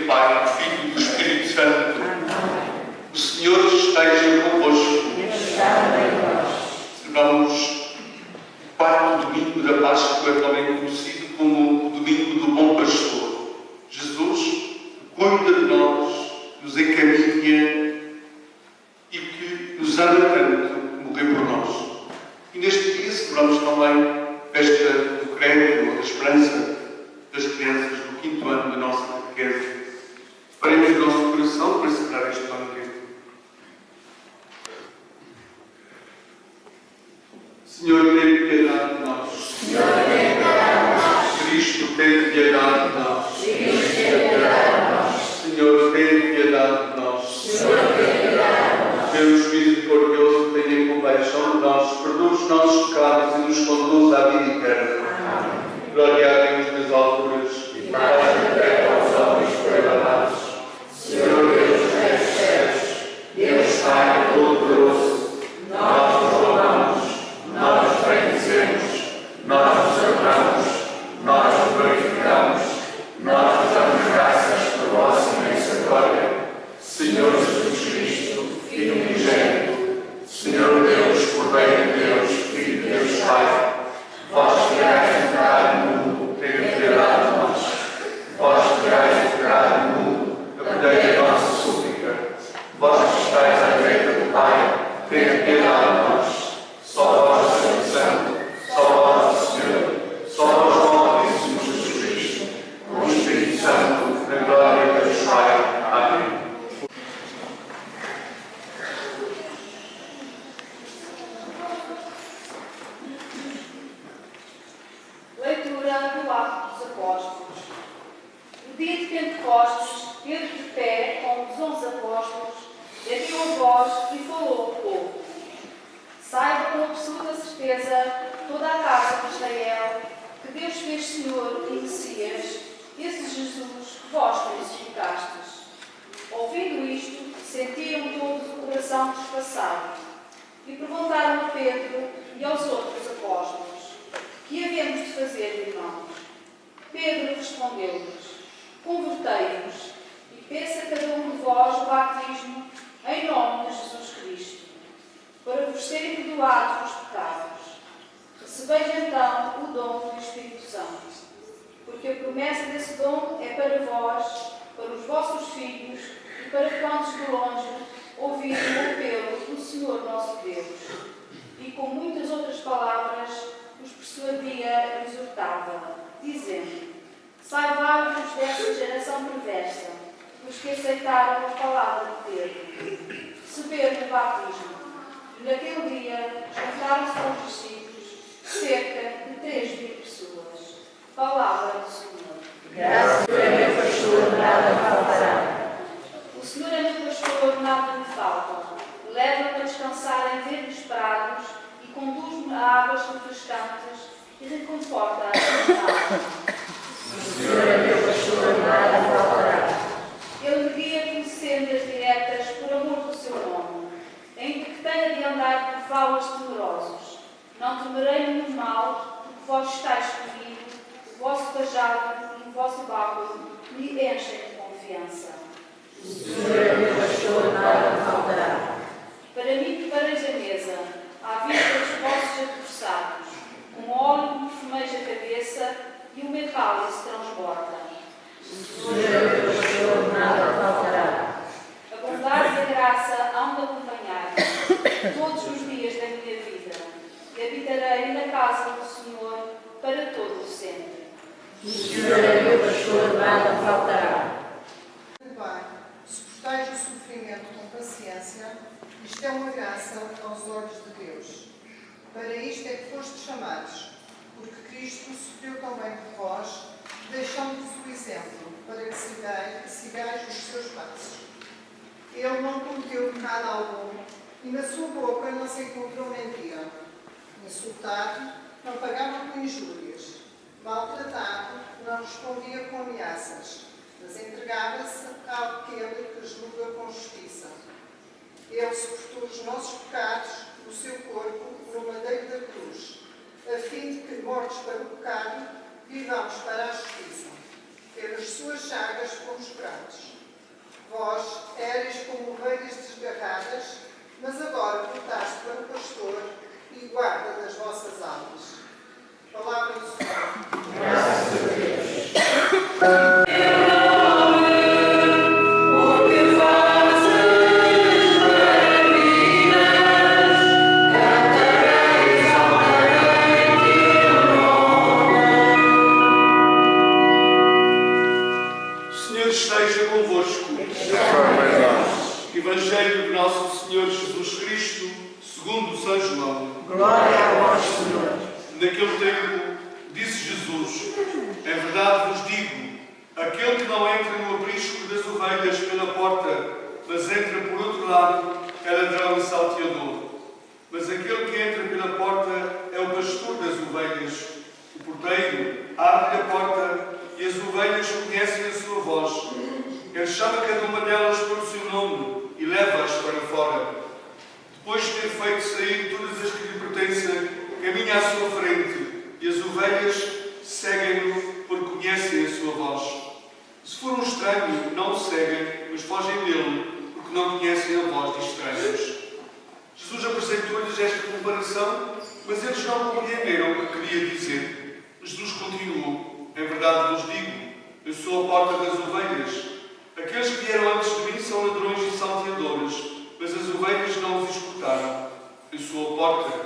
do Pai, do Filho e do Espírito Santo. O Senhor esteja convosco. Celebramos o quarto domingo da Páscoa, também conhecido como o domingo do Bom Pastor. Jesus cuida de nós, nos encaminha e que nos ama tanto que morreu por nós. E neste dia celebramos também a festa do Credo, da esperança das crianças do 5º ano da nossa catequese. Preparemos o nosso coração para celebrar este banquete. Senhor, tem piedade de nós. Senhor, tem piedade de nós. Cristo, tem piedade de nós. Cristo, tem piedade de nós. Senhor, tem piedade de nós. Senhor, tem piedade de nós. Deus misericordioso, tenha compaixão de nós, perdoa os nossos pecados e nos conduz à vida eterna. Amém. Glória a Deus nas alturas E paz na terra aos homens perdoados. Senhor Deus dos céus, Deus Pai Todo-Poderoso, nós nos louvamos, nós nos bendizemos, nós nos adoramos, nós nos glorificamos, nós nos damos graças por vossa imensa glória. Senhor Jesus Cristo, Filho unigênito, Senhor Deus, Cordeiro de Deus, Filho de Deus Pai, vós criais o pecado no mundo, tenha piedade de nós. Vós criais o pecado no mundo, atendei a nossa súplica. Vós que estáis à direita do Pai, tenha piedade de nós. Só vós, Senhor Santo, só vós, Senhor, só vós, Altíssimo Jesus Cristo, com o Espírito Santo, na glória de Deus Pai. Amém. Leitura do Atos dos Apóstolos. No dia de Pentecostes, Pedro de pé com os 11 apóstolos, ergueu a voz e falou ao povo: Saiba com absoluta certeza toda a casa de Israel que Deus fez Senhor e Messias, esse Jesus que vós crucificastes. Ouvindo isto, sentiram todos o coração despassado e perguntaram a Pedro e aos outros apóstolos: Que havemos de fazer, irmãos? Pedro respondeu-lhes: Convertei-vos e peça cada um de vós o batismo em nome de Jesus Cristo, para vos serem perdoados os pecados. Recebeis então o dom do Espírito Santo, porque a promessa desse dom é para vós, para os vossos filhos e para quantos de longe ouvirem o apelo do Senhor nosso Deus. E com muitas outras palavras os persuadia e exortava, dizendo: Salvai-vos desta geração perversa, os que aceitaram a palavra de Pedro. Receberam o batismo, e naquele dia juntaram-se aos discípulos cerca de 3.000 pessoas. Palavra do Senhor. Graças a Deus, pastor, nada faltará. O Senhor é meu pastor, nada me falta. Leva-me a descansar em verdes prados e conduz-me a águas refrescantes e reconforta a minha alma. O Senhor é meu pastor, nada faltará. Ele me guia por sendas diretas por amor do seu nome. Ainda que tenha de andar por valas temerosos, não temerei nenhum mal, porque vós estáis comigo, o vosso cajado e o vosso báculo me enchem de confiança. O Senhor é meu pastor, nada faltará. Para mim prepareis a mesa, à vista dos vossos adversários, com óleo me perfumeis a cabeça e o meu cálice transborda. O Senhor é meu pastor, nada faltará. A bondade e a graça hão de acompanhar-me todos os dias da minha vida, e habitarei na casa do Senhor para todo o sempre. O Senhor é meu pastor, nada faltará. Pai, suportais o sofrimento com paciência, isto é uma graça aos olhos de Deus. Para isto é que fostes chamados, porque Cristo sofreu também por vós, deixando-vos o exemplo, para que sigais os seus passos. Ele não cometeu pecado algum, e na sua boca não se encontrou mentira. Insultado, não pagava com injúrias. Maltratado, não respondia com ameaças, mas entregava-se àquele que julga com justiça. Ele suportou os nossos pecados no seu corpo no madeiro da cruz, a fim de que, mortos para o pecado, vivamos para a justiça. pelas suas chagas fomos curados. Vós éreis como ovelhas desgarradas, mas agora voltaste para o pastor e guarda das vossas almas. Palavra do Senhor. Graças a Deus. Evangelho de nosso Senhor Jesus Cristo, segundo São João. Glória a vós, Senhor. Naquele tempo, disse Jesus: em verdade vos digo, aquele que não entra no aprisco das ovelhas pela porta, mas entra por outro lado, é ladrão e salteador. Mas aquele que entra pela porta é o pastor das ovelhas. O porteiro abre a porta e as ovelhas conhecem a sua voz. Ele chama cada uma delas pelo seu nome e leva-as para fora. Depois de ter feito sair todas as que lhe pertencem, caminha à sua frente e as ovelhas seguem-no porque conhecem a sua voz. Se for um estranho, não o seguem, mas fogem dele porque não conhecem a voz de estranhos. Jesus apresentou-lhes esta comparação, mas eles não compreenderam o que queria dizer. Jesus continuou: em verdade vos digo, eu sou a porta das ovelhas. Aqueles que vieram antes de mim são ladrões e salteadores, mas as ovelhas não os escutaram. Eu sou a porta.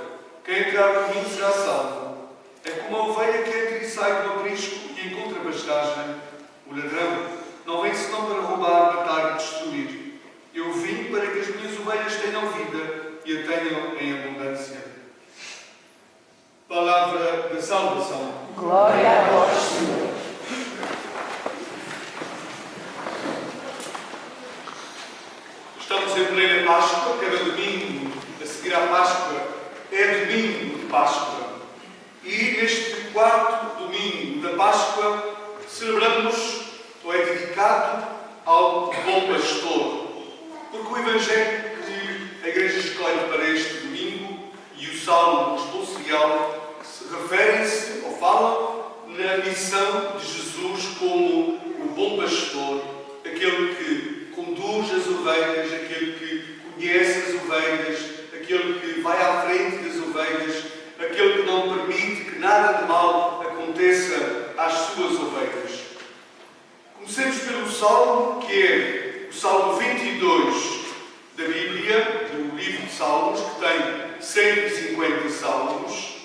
Quem entrar por mim será salvo. É como a ovelha que entra e sai do aprisco e encontra pastagem. O ladrão não vem senão para roubar, matar e destruir. Eu vim para que as minhas ovelhas tenham vida e a tenham em abundância. Palavra da salvação. Glória a vós, Senhor. Estamos em plena Páscoa, cada domingo a seguir à Páscoa é domingo de Páscoa. E neste quarto domingo da Páscoa celebramos, ou é dedicado, ao Bom Pastor. Porque o Evangelho que a Igreja escolhe para este domingo e o Salmo responsorial referem-se ou falam na missão de Jesus como o Bom Pastor, aquele que conduz as ovelhas, aquele que conhece as ovelhas, aquele que vai à frente das ovelhas, aquele que não permite que nada de mal aconteça às suas ovelhas. Comecemos pelo Salmo, que é o Salmo 22 da Bíblia, do livro de Salmos, que tem 150 salmos,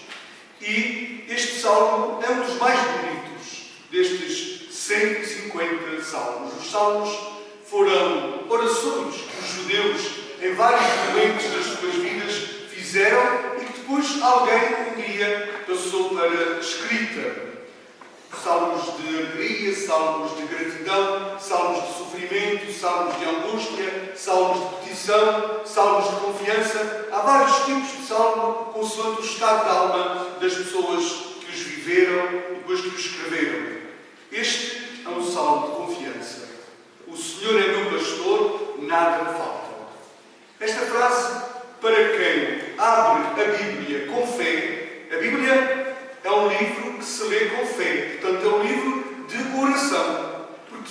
e este salmo é um dos mais bonitos destes 150 salmos. Os salmos foram orações que os judeus, em vários momentos das suas vidas, fizeram e que depois alguém um dia passou para escrita. Salmos de alegria, salmos de gratidão, salmos de sofrimento, salmos de angústia, salmos de petição, salmos de confiança. Há vários tipos de salmo, consoante o estado de alma das pessoas que os viveram e depois que os escreveram. Este é um salmo de confiança. O Senhor é meu pastor, nada me falta. Esta frase, para quem abre a Bíblia com fé, a Bíblia é um livro que se lê com fé, portanto é um livro de oração. Porque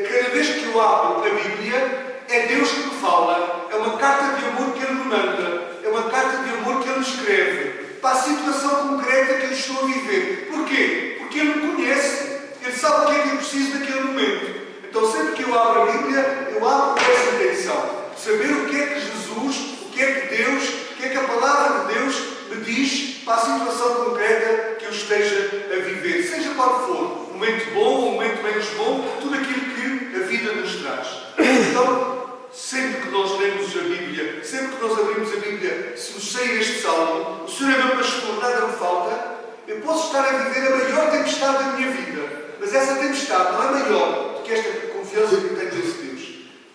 cada vez que eu abro a Bíblia, é Deus que me fala, é uma carta de amor que Ele me manda, é uma carta de amor que Ele escreve, para a situação concreta que eu estou a viver. Porquê? Porque Ele me conhece, Ele sabe o que é que eu preciso naquele momento. Então sempre que eu abro a Bíblia, eu abro com essa intenção, saber o que é que Jesus, o que é que Deus, o que é que a Palavra de Deus me diz para a situação concreta que eu esteja a viver, seja qual for, um momento bom ou um momento menos bom, tudo aquilo que a vida nos traz. Então, sempre que nós lemos a Bíblia, sempre que nós abrimos a Bíblia, se nos sair este salmo, o Senhor é meu pastor, nada me falta, eu posso estar a viver a maior tempestade da minha vida, mas essa tempestade não é maior do que esta confiança que tenho nesse Deus.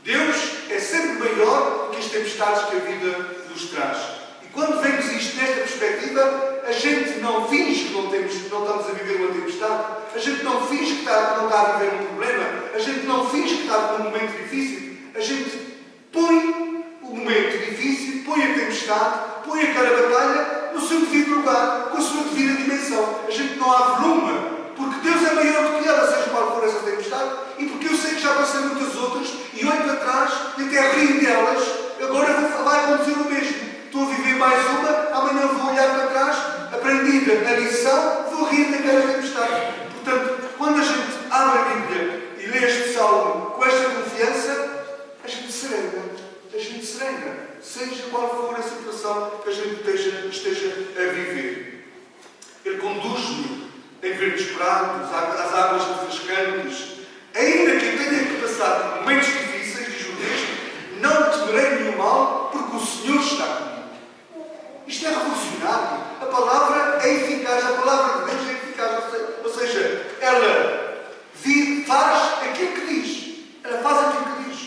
Deus é sempre maior do que as tempestades que a vida nos traz. E quando vemos isto nesta perspectiva, a gente não finge que não estamos a viver uma tempestade, a gente não finge que não está a viver um problema, a gente não finge que está num momento difícil, a gente põe o momento difícil, põe a tempestade, põe aquela batalha no seu devido lugar, com a sua devida dimensão. A gente não avoluma, porque Deus é maior do que ela, seja qual for essa tempestade. coração, vou rir daquela tempestade. Portanto, quando a gente abre a Bíblia e lê este salmo com esta confiança, a gente serena. Seja qual for a situação que a gente esteja a viver. Ele conduz-me em verdes prados, às águas refrescantes. Ainda que eu tenha que passar por momentos difíceis, diz o texto, não temerei nenhum mal, porque o Senhor está comigo. Isto é revolucionário. A palavra é eficaz, a palavra de Deus é eficaz. Ou seja, ela faz aquilo que diz. Ela faz aquilo que diz.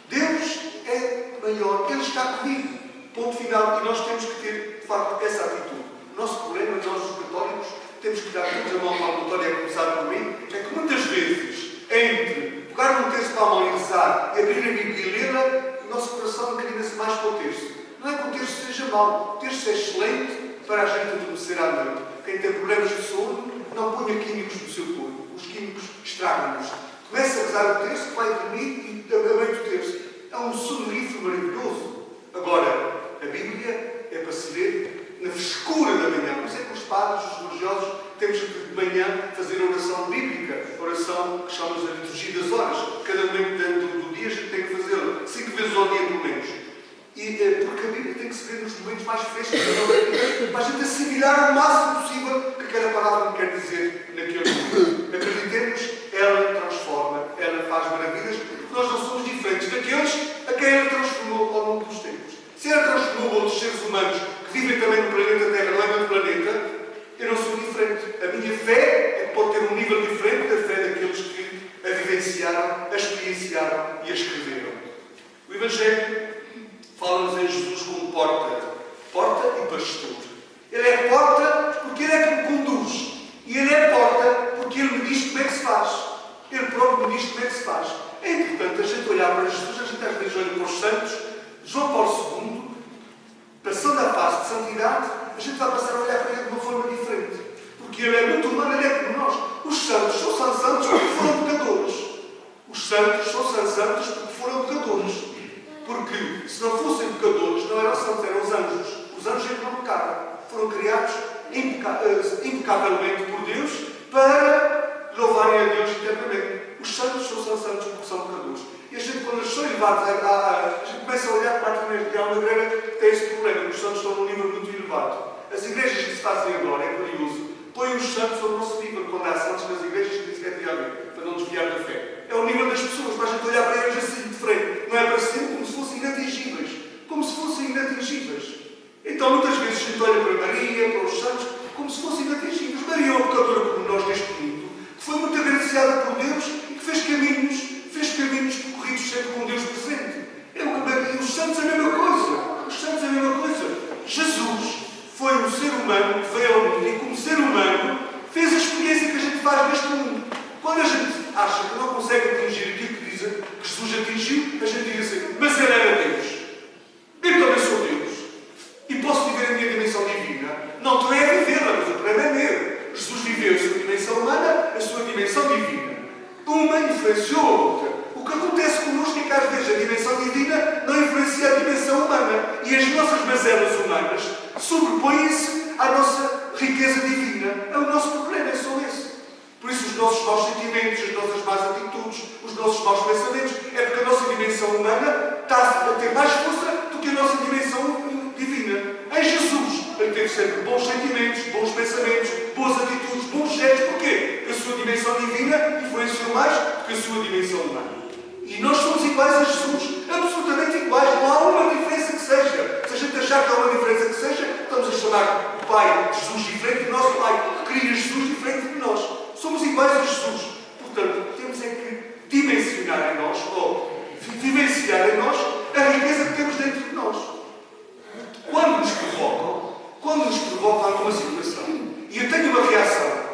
Deus é maior, Ele está comigo. Ponto final. E nós temos que ter, de facto, essa atitude. O nosso problema, nós os católicos, temos que dar todos a mão palmatória, a começar por mim, é que muitas vezes, entre pegar um terço para a mão e rezar, e abrir a Bíblia e lê-la, o nosso coração inclina-se mais para o terço. Não é que o terço seja mau. O terço é excelente para a gente adormecer à noite. Quem tem problemas de sono, não ponha químicos no seu corpo. Os químicos estragam-nos. Começa a rezar o terço, vai dormir e aproveita o terço. É um sonorífero maravilhoso. Agora, a Bíblia é para se ler na frescura da manhã. Por isso é que os padres, os religiosos, temos que de manhã fazer oração bíblica, oração que chamamos a liturgia das horas. Cada momento do dia a gente tem que fazê-la, 5 vezes ao dia, pelo menos. Porque a Bíblia tem que se ver nos momentos mais frescos da nossa vida, para a gente assimilar o máximo possível o que aquela palavra me quer dizer naquele momento. Acreditemos, ela transforma, ela faz maravilhas, porque nós não somos diferentes daqueles a quem ela transformou ao longo dos tempos. Se ela transformou outros seres humanos que vivem também no planeta Terra, lá no planeta, eu não sou diferente. A minha fé é que pode ter um nível diferente da fé daqueles que a vivenciaram, a experienciaram e a escreveram. O Evangelho fala-nos em Jesus como porta e pastor. Ele é porta porque Ele é que me conduz. E Ele é porta porque Ele me diz como é que se faz. Ele próprio me diz como é que se faz. É importante a gente olhar para Jesus, a gente às vezes olha para os santos. João Paulo II, passando a fase de santidade, a gente vai passar a olhar para Ele de uma forma diferente. Porque Ele é muito humano, Ele é como nós. Os santos são santos porque foram pecadores. Os santos são santos porque foram pecadores. Porque se não fossem pecadores, não eram santos, eram os anjos. Os anjos é que não pecaram. Foram criados impecavelmente por Deus para louvarem a Deus eternamente. Os santos são santos porque são pecadores. E a gente, quando eles são elevados, a gente começa a olhar para a igreja que tem esse problema. Os santos estão num nível muito elevado. As igrejas que se fazem agora, é curioso, põem os santos ao nosso nível. Quando há santos nas igrejas, que dizem que é diabo, para não desviar da fé. É o nível das pessoas, para a gente olhar para eles assim de frente. Não é para cima, como se fossem inatingíveis. Como se fossem inatingíveis. Então, muitas vezes, a gente olha para Maria, para os santos, como se fossem inatingíveis. Maria é uma pecadora como nós neste mundo, que foi muito agraciada por Deus e que fez caminhos percorridos sempre com Deus presente. E os santos é a mesma coisa. Os santos é a mesma coisa. Jesus foi um ser humano que veio ao mundo e, como ser humano, fez a experiência que a gente faz neste mundo. Quando a gente acha que não consegue atingir aquilo que dizem que Jesus atingiu, a gente diz assim, mas Ele era Deus. Eu também sou Deus. E posso viver a minha dimensão divina. Não estou a vivê-la, mas o problema é meu. Jesus viveu a sua dimensão humana, a sua dimensão divina. Uma influenciou a outra. O que acontece connosco é que às vezes a dimensão divina não influencia a dimensão humana. E as nossas mazelas humanas sobrepõem-se à nossa riqueza divina. É o nosso problema, é só esse. Por isso os nossos maus sentimentos, as nossas más atitudes, os nossos maus pensamentos, é porque a nossa dimensão humana está a ter mais força do que a nossa dimensão divina. Em Jesus, Ele teve sempre bons sentimentos, bons pensamentos, boas atitudes, bons gestos. Porquê? A sua dimensão divina influenciou mais do que a sua dimensão humana. E nós somos iguais a Jesus. Absolutamente iguais. Não há uma diferença que seja. Se a gente achar que há uma diferença que seja, estamos a chamar o Pai de Jesus diferente do nosso Pai, que cria Jesus diferente de nós. Somos iguais a Jesus. Portanto, temos é que dimensionar em nós, ou vivenciar em nós, a riqueza que temos dentro de nós. Quando nos provocam alguma situação, e eu tenho uma reação,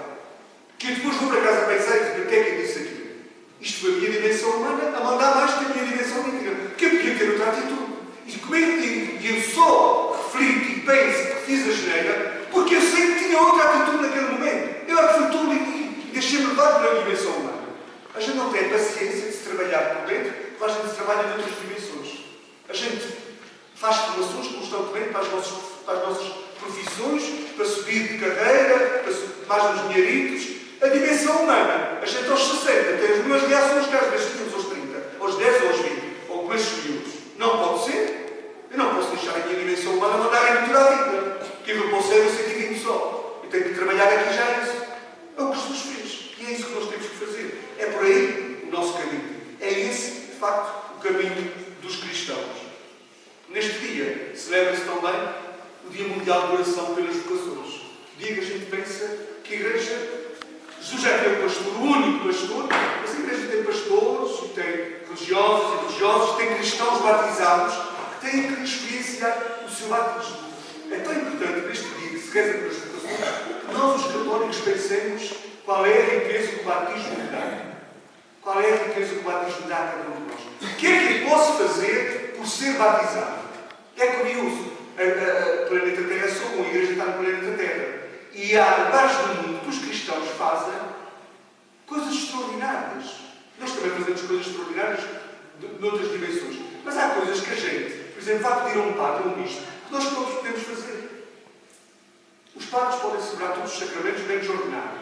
que eu depois vou para casa pensar e dizer, o que é que eu disse aqui? Isto foi a minha dimensão humana a mandar mais que a minha dimensão divina. Porque eu podia ter outra atitude. E como é que eu só reflito e penso que fiz a geneira, porque eu sei que tinha outra atitude naquele momento. Eu é que fui tudo e deixei-me levar pela dimensão humana. A gente não tem paciência de se trabalhar por dentro, mas a gente trabalha em outras dimensões. A gente faz relações constantemente para as nossas profissões, para subir de carreira, para subir mais uns dinheiritos. A dimensão humana, a gente aos 60 tem as mesmas reações que às vezes temos aos 30, aos 10 ou aos 20, ou com esses miúdos. Não pode ser. Eu não posso deixar a minha dimensão humana mandarem-me toda a vida. Que eu posso ser 120 só. Eu tenho que trabalhar aqui já isso. É o que Jesus fez. E é isso que nós temos que fazer. É por aí o nosso caminho. É esse, de facto, o caminho dos cristãos. Neste dia, celebra-se também o Dia Mundial de Oração pelas Vocações. O dia que a gente pensa que a Igreja... Jesus é aquele pastor, o único pastor, mas a Igreja tem pastores, tem religiosos e religiosos, tem cristãos batizados que têm que experienciar o seu batismo. É tão importante neste dia que se reza pelas vocações que nós, os católicos, pensemos qual é a riqueza que o batismo lhe dá. Qual é a riqueza que o batismo dá a cada um de nós? O que é que eu posso fazer por ser batizado? É curioso. O planeta Terra é só um, a Igreja está no planeta Terra. E há lugares do mundo que os cristãos fazem coisas extraordinárias. Nós também fazemos coisas extraordinárias noutras dimensões. Mas há coisas que a gente, por exemplo, vai pedir a um padre, a um bispo, que nós todos podemos fazer. Os padres podem celebrar todos os sacramentos menos ordinários.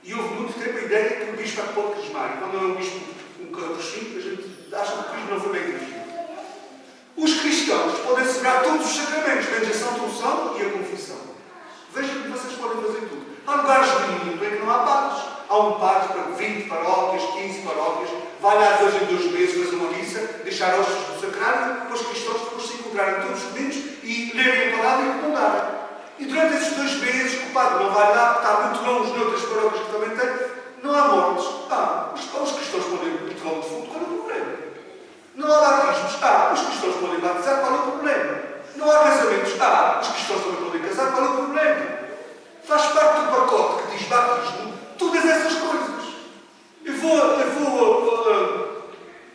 E houve muito tempo a ideia que o bispo é que pode crismar. E quando não é um bispo um carrochinho, a gente acha que o crisma não foi bem dirigido. Os cristãos podem celebrar todos os sacramentos, menos a Santa Unção e a confissão. Vejam que vocês podem fazer tudo. Há lugares do mundo em que não há padres. Há um padre para 20 paróquias, 15 paróquias, vai lá 2 em 2 meses fazer uma missa, deixar hóstias do sacrário, para os cristãos depois se encontrarem todos os domingos e lerem a palavra e comungarem. E durante esses 2 meses, que o padre não vai lá, porque está muito longe noutras paróquias que também tem, não há mortes. Os cristãos podem tomar um defunto, qual é o problema? Não há batismos. Os cristãos podem batizar, qual é o problema? Não há casamentos. Os cristãos também podem casar, qual é o problema? Faz parte do pacote que diz batismo, todas essas coisas. Eu vou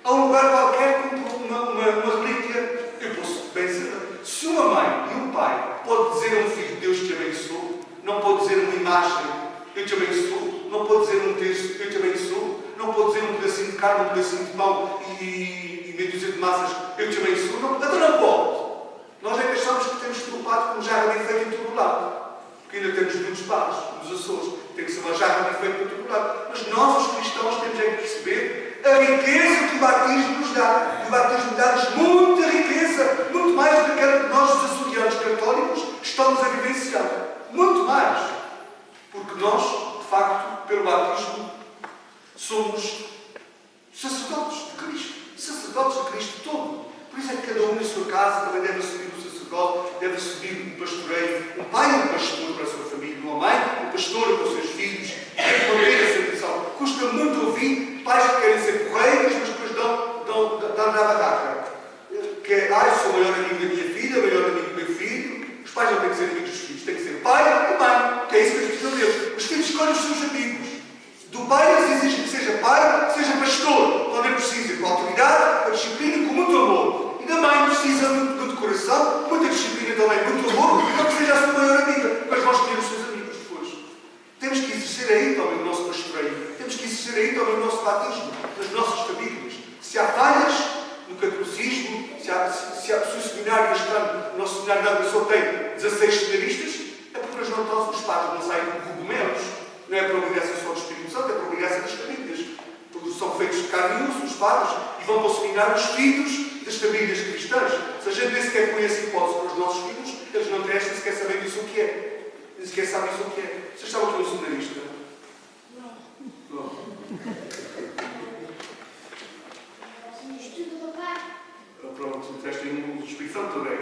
a um lugar qualquer, compro uma relíquia, eu posso bem saber. Se uma mãe e um pai pode dizer a um filho, Deus te abençoe, não pode dizer uma imagem, eu te abençoo, não pode dizer um texto, eu te abençoo, não pode dizer um pedacinho de carne, um pedacinho de pão e meia dúzia de massas, eu te abençoo, não pode. Nós é que achamos que temos tudo padre como jarra bem feito em todo o lado. Porque ainda temos muitos padres nos Açores. Tem que ser uma jarra bem feita em todo o lado. Mas nós, os cristãos, temos é que perceber a riqueza que o batismo nos dá. E o batismo dá-nos muita riqueza. Muito mais do que aquela que nós, os açorianos católicos, estamos a vivenciar. Muito mais. Porque nós, de facto, pelo batismo, somos sacerdotes de Cristo. Sacerdotes de Cristo todo. Por isso é que cada um na sua casa também deve assumir o sacerdote, deve assumir o pastoreio. Um pai é um pastor para a sua família, uma mãe é um pastor para os seus filhos. Tem que manter essa atenção. Custa muito ouvir pais que querem ser porreiros, mas depois dão na barraca. Que é, eu sou o maior amigo da minha filha, o maior amigo do meu filho. Os pais não têm que ser amigos dos filhos, têm que ser pai e mãe, que é isso que eles precisam deles. Os filhos escolhem os seus amigos. Do pai eles exigem que seja pai, que seja pastor, quando ele precisa, com autoridade, com disciplina e com muito amor. E da mãe precisa muito coração, muita disciplina também, muito amor, para que seja a sua maior amiga, mas vão escolher os seus amigos depois. Temos que exercer aí também o nosso pastoreio, temos que exercer aí também o nosso batismo, nas nossas famílias. Se há falhas no catolicismo, se o seminário este ano, o nosso seminário de adoração tem 16 seminaristas, é porque os padres não saem com cogumelos. Não é por obrigação só do Espírito Santo, é por obrigação das famílias. Porque são feitos de carne e osso, os padres, e vão para o seminário os filhos das famílias cristãs. Se a gente nem sequer conhece hipótese para os nossos filhos, eles não crescem nem sequer sabem disso o que é. Nem sequer sabem isso o que é. Vocês sabem que eu sou seminarista? Não. Estudo, papai. Pronto, teste um Espírito Santo também.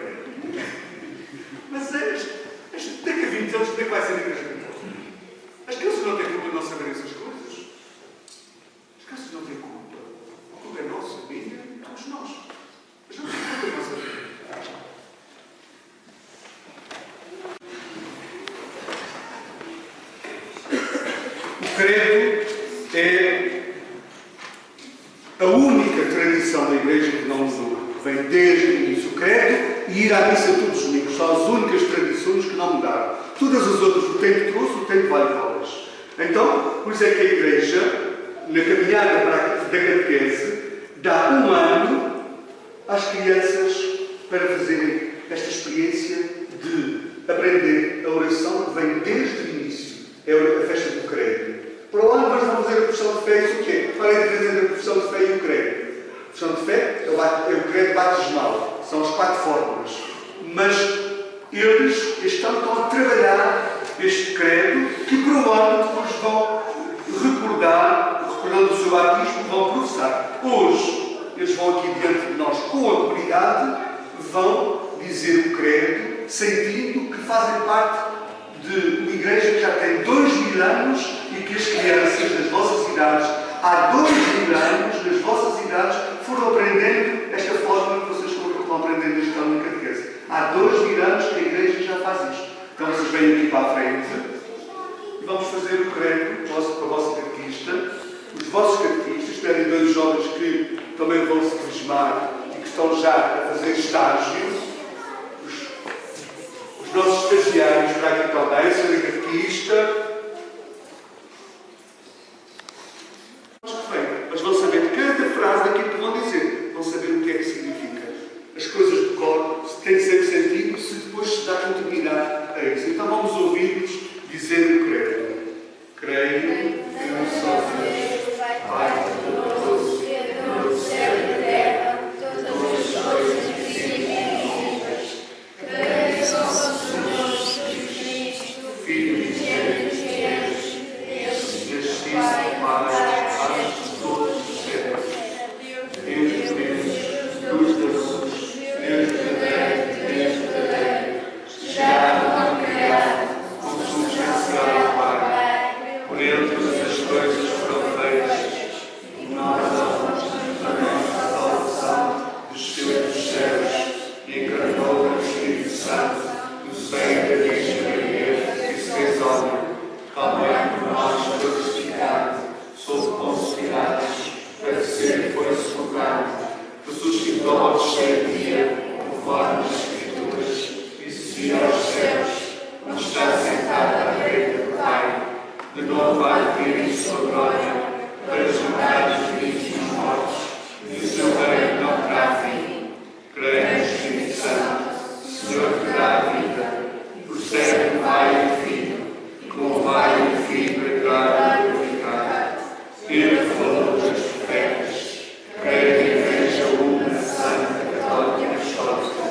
Mas daqui a 20 anos, como é que vai ser a igreja católica? As crianças não têm culpa de não saberem essas coisas. As crianças não têm culpa. A culpa é nossa, minha, todos nós. Mas não têm culpa de não saberem. O credo é a única tradição da Igreja que não mudou. Vem desde o início. O credo e ir à missa todos os domingos são as únicas tradições que não mudaram. Todas as outras, o tempo trouxe, o tempo vai e volas. Então, por isso é que a Igreja, na caminhada da catequese, dá 1 ano às crianças para fazerem esta experiência de aprender a oração que vem desde o início. É a festa do credo. Para lá nós vamos fazer a profissão de fé. Isso o quê? Para entender a profissão de fé e o credo. A profissão de fé é o credo batismal. São as 4 fórmulas. Mas eles este ano estão a trabalhar este credo que provavelmente depois vão recordando o seu batismo, vão professar. Hoje, eles vão aqui diante de nós com a comunidade, vão dizer o credo, sentindo que fazem parte de uma igreja que já tem 2000 anos e que as crianças das vossas idades, há 2000 anos, nas vossas idades, foram aprendendo esta forma que vocês estão aprendendo este ano na catequese. Há 2000 anos que a igreja já faz isto. Então vocês vêm aqui para a frente e vamos fazer o credo para a vossa catequista. Os vossos catequistas, terem 2 jovens que também vão se crismar e que estão já a fazer estágio. Os nossos estagiários para aqui também, a senhora catequista. Mas vão saber cada frase daquilo que vão dizer. Vão saber o que é que significa. As coisas de cor têm sempre sentido se depois se dá continuidade a isso. Então vamos ouvir-nos dizer o credo. Creio que não só Deus, Pai todo-poderoso, Criador do céu e da terra, todas as coisas visíveis e invisíveis. Creio que só Senhor Jesus Cristo, Filho unigênito de Deus, Deus Pai, Pai de todos os céus, Deus de Deus, luz da luz, Deus verdadeiro, já não criado, consubstancial ao Pai, por ele todas as coisas foram feitas, e nós para a salvação desceu dos céus e encarnou o Espírito Santo no seio da Virgem Maria e se fez homem, também por nós crucificado, sob Pôncio Pilatos, padecer e foi sepultado, ressuscitou ao terceiro dia, conforme as Escrituras, e subiu aos céus, onde está sentado à direita do Pai, de novo há de vir em sua glória, para julgar os vivos e os mortos, e o seu reino não terá fim. Creio no Espírito Santo, Senhor que dá a vida, procede do Pai e do Filho, e com o Pai e o Filho entrar e glorificar. Ele falou dos profetas, creio que a Igreja una, santa, católica e apostólica,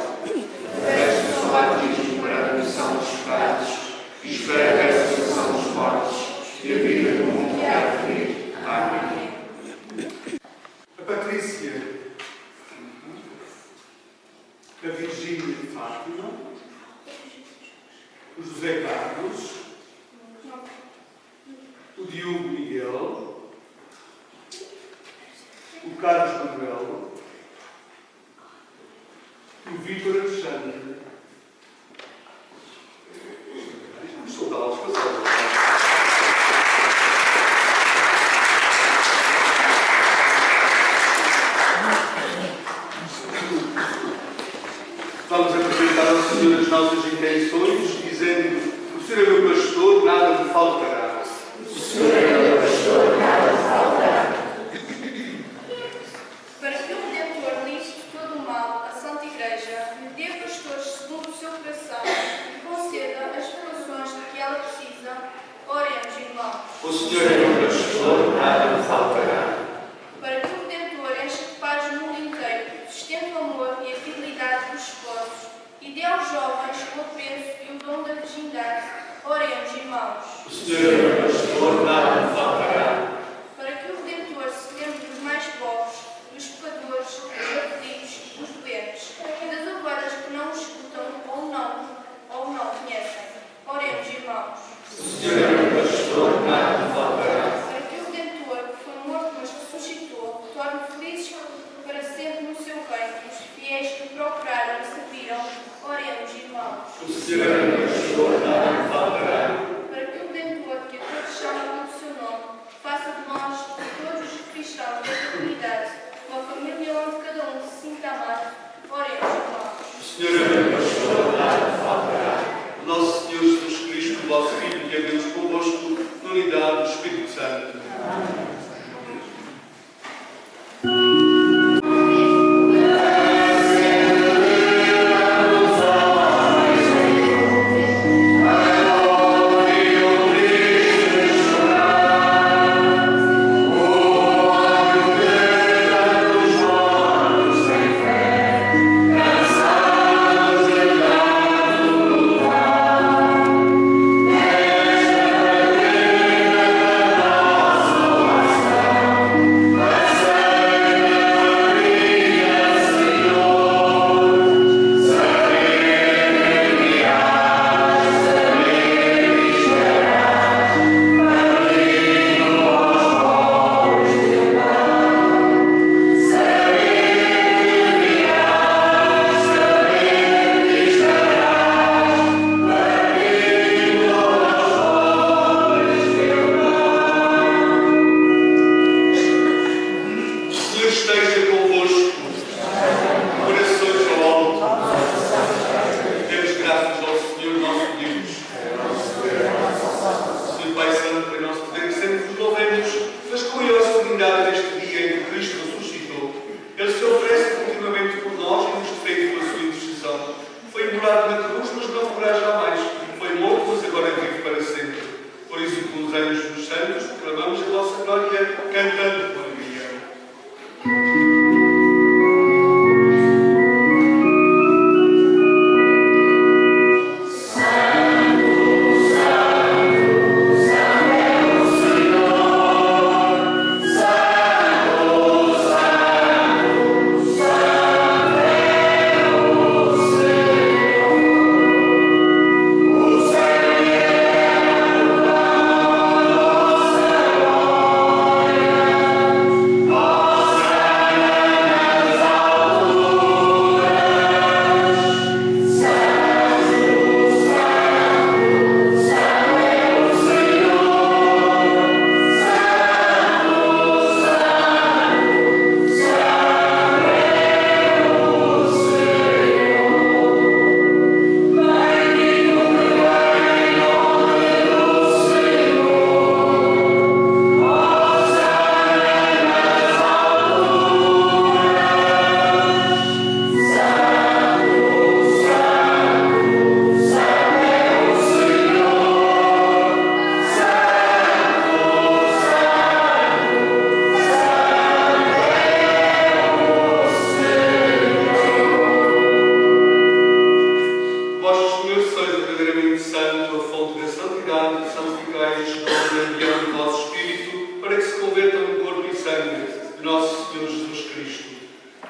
resta o batismo para a remissão dos pecados, e espera a ressurreição dos mortos e a vida do mundo que há de vir. Amém. A Patrícia, a Virgínia de Fátima, o José Carlos, o Diogo Miguel, o Carlos Manuel, o Vítor Alexandre. Vamos saudá-los com a salva. Vamos apresentar ao Senhor as nossas intenções, dizendo: o Senhor é meu pastor, nada me faltará. O Senhor é meu pastor, nada me faltará. Para que o Redentor livre de todo o mal, a Santa Igreja lhe dê pastores segundo o seu coração e conceda as revelações de que ela precisa, oremos, irmãos. O Senhor é meu pastor, nada me faltará. Para que o Redentor encha de paz o mundo inteiro, sustente o amor e a fidelidade dos esposos e dê aos jovens o apreço e o dom da virgindade, oremos, irmãos. O Senhor é meu pastor, nada me faltará. Para que o Redentor se lembre dos mais pobres, dos pecadores, dos aflitos, dos doentes e das ovelhas que não o escutam ou não conhecem, oremos, irmãos. O Senhor é meu pastor, nada me faltará. Para que o Redentor, que foi morto mas ressuscitou, torne felizes para sempre no seu reino os fiéis que procuraram e serviram, oremos, irmãos. O Senhor é meu pastor, nada me faltará. Para que o Redentor, que a todos chama pelo seu nome, faça de nós e todos os cristãos da comunidade uma família onde cada um se sinta amado, oremos, irmãos. O Senhor é meu pastor, nada me faltará. Nosso Senhor Jesus Cristo, vosso Filho, que é Deus convosco, na unidade do Espírito Santo. Amém. Amém.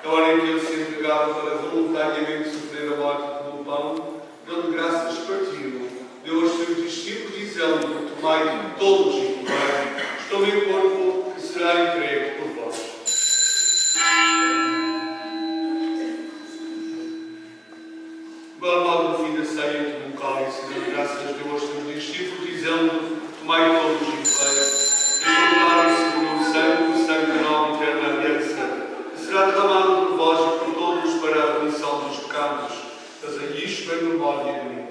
a hora em que ele se entregava para voluntariamente sofrer a morte pelo pão, dando graças partiram, deu aos seus discípulos, dizendo: tomai todos e comei, isto é o meu corpo que será entregue por vós. Igual modo, no fim da ceia, tomou um cálice, dando graças, deu aos seus discípulos, dizendo: tomai todos e comei, este é o cálice do meu sangue, o sangue da nova e eterna aliança, que será derramado por vós e por todos para a remissão dos pecados. Fazei isto em memória de mim.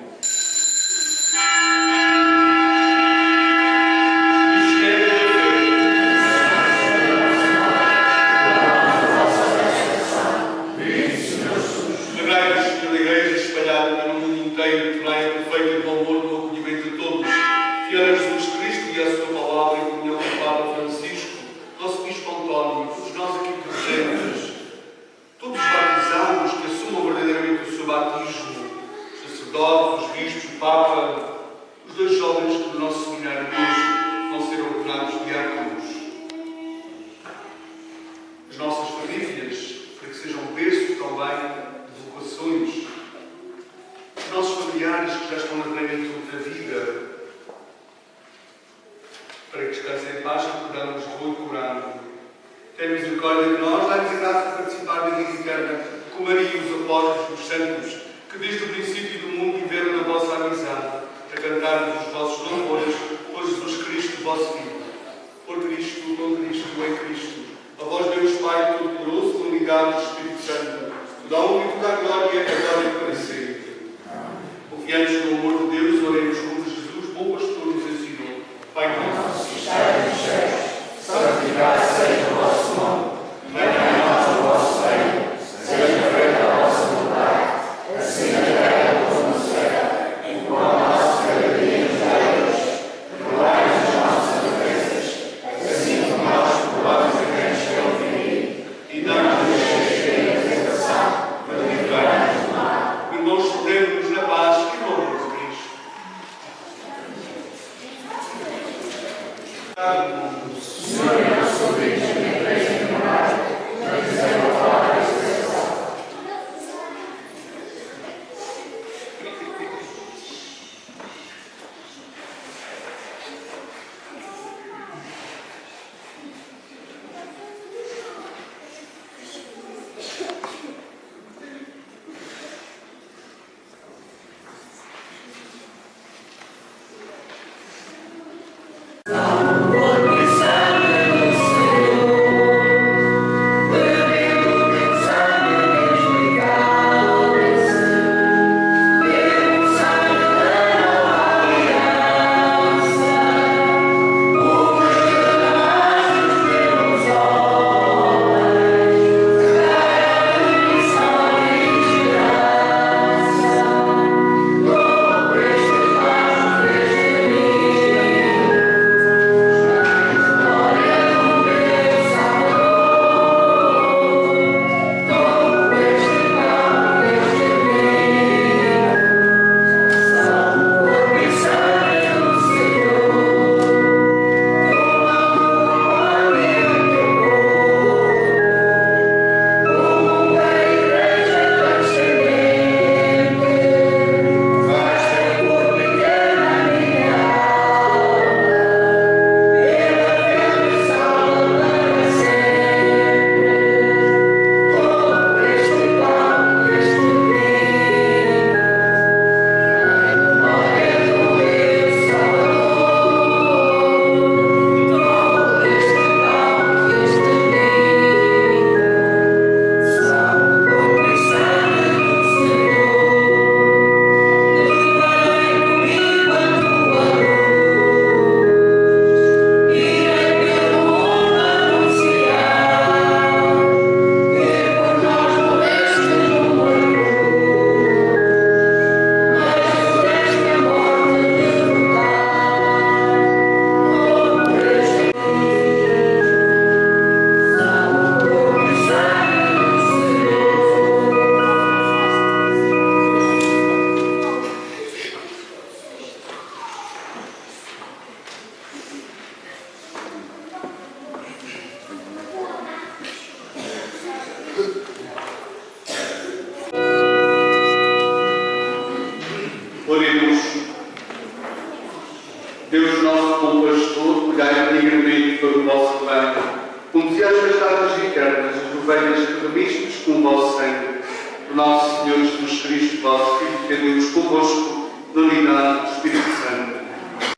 dignamente para o vosso rebanho. Conduzi-as as datas eternas, as ovelhas que remistes com o vosso sangue. O nosso Senhor Jesus Cristo, vosso Filho, que é Deus convosco, na unidade do Espírito Santo.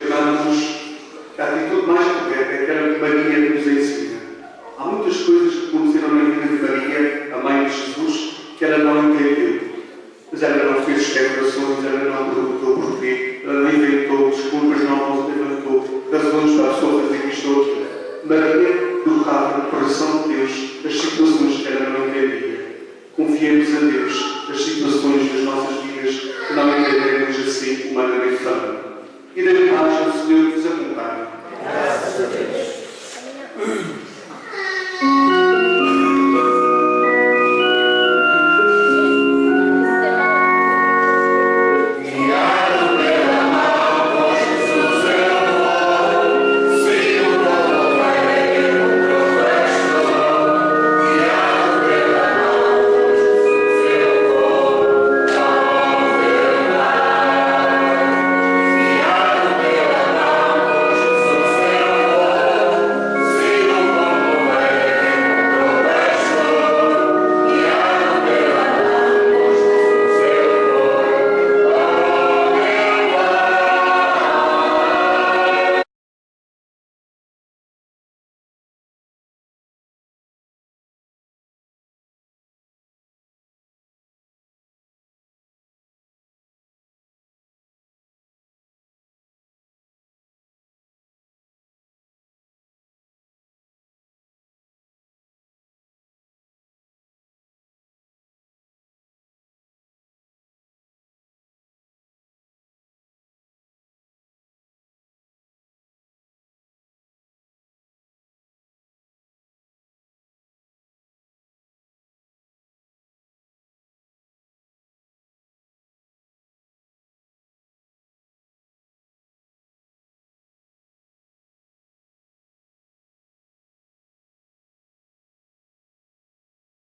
Chamamos a atitude mais correta, aquela que Maria nos ensina. Há muitas coisas que aconteceram na vida de Maria, a mãe de Jesus, que ela não entendeu. Mas ela não fez especulações, ela não perguntou porquê, ela não inventou desculpas, não levantou razões para a sua fazer isto ou aquilo. Maria colocava no coração de Deus as situações que ela não entendia. Confiemos a Deus